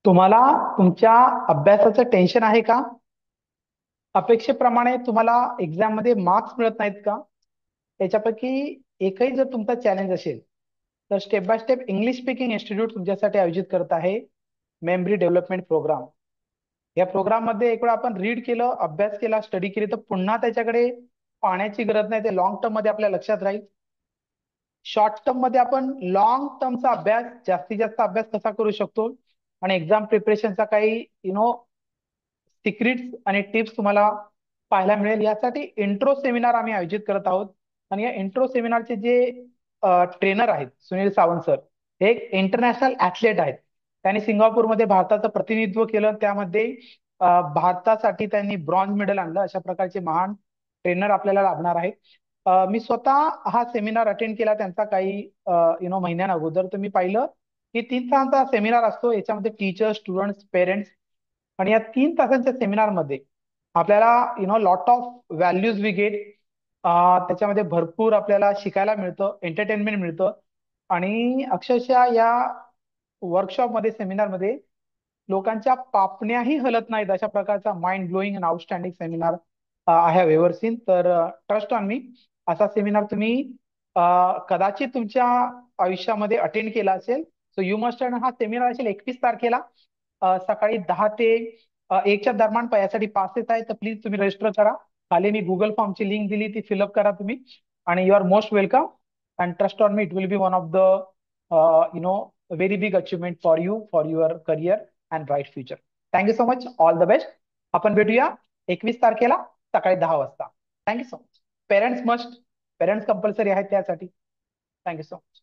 तुम्हाला तुमच्या अभ्यासाचं टेन्शन आहे का? अपेक्षेप्रमाणे तुम्हाला एक्झाम मध्ये मार्क्स मिळत नाहीत का? त्याच्यापैकी एकही जर तुमचा चॅलेंज असेल तर step by step English speaking institute तुमच्यासाठी आयोजित करत आहे मेमरी डेव्हलपमेंट प्रोग्राम. या प्रोग्राम मध्ये एक वेळा आपण रीड केलं, अभ्यास केला, स्टडी केली तर पुन्हा त्याच्याकडे पाहण्याची गरज नाही. ते लॉंग टर्म मध्ये आपल्या लक्षात राहील. शॉर्ट टर्म मध्ये आपण लॉंग टर्मचा अभ्यास, जास्तीत जास्त अभ्यास कसा करू शकतो आणि एक्झाम प्रिपरेशनचा काही सिक्रेट्स आणि टिप्स तुम्हाला पाहायला मिळेल. यासाठी इंट्रो सेमिनार आम्ही आयोजित करत आहोत. आणि या इंट्रो सेमिनारचे जे ट्रेनर आहेत सुनील सावंत सर, हे एक इंटरनॅशनल ऍथलेट आहेत. त्यांनी सिंगापूरमध्ये भारताचं प्रतिनिधित्व केलं. त्यामध्ये भारतासाठी त्यांनी ब्रॉन्झ मेडल आणलं. अशा प्रकारचे महान ट्रेनर आपल्याला लाभणार आहेत. मी स्वतः हा सेमिनार अटेंड केला त्यांचा काही महिन्यां अगोदर. तर मी पाहिलं की 3 तासांचा सेमिनार असतो. याच्यामध्ये टीचर्स, स्टुडंट्स, पेरेंट्स. आणि या 3 तासांच्या सेमिनार मध्ये आपल्याला lot of values we get. त्याच्यामध्ये भरपूर आपल्याला शिकायला मिळतं, एंटरटेनमेंट मिळतं. आणि अक्षरशः या वर्कशॉप मध्ये, सेमिनार मध्ये लोकांच्या पापण्याही हलत नाहीत. अशा प्रकारचा mind blowing and outstanding seminar I have ever seen. तर ट्रस्ट ऑन मी, असा सेमिनार तुम्ही कदाचित तुमच्या आयुष्यामध्ये अटेंड केला असेल. So you must. हा सेमिनार असेल 21 तारखेला, सकाळी 10 ते 1च्या दरम्यान. यासाठी पासेस आहे तर प्लीज तुम्ही रजिस्टर करा. खाली मी गुगल फॉर्मची लिंक दिली, ती फिलअप करा तुम्ही. आणि you are most welcome. And trust on me, it will be one of the very big achievement for you, for your career and bright future. Thank you so much. All the best. आपण भेटूया 21 तारखेला सकाळी 10 वाजता. Thank you so much. Parents must, parents compulsory आहेत त्यासाठी. Thank you so much.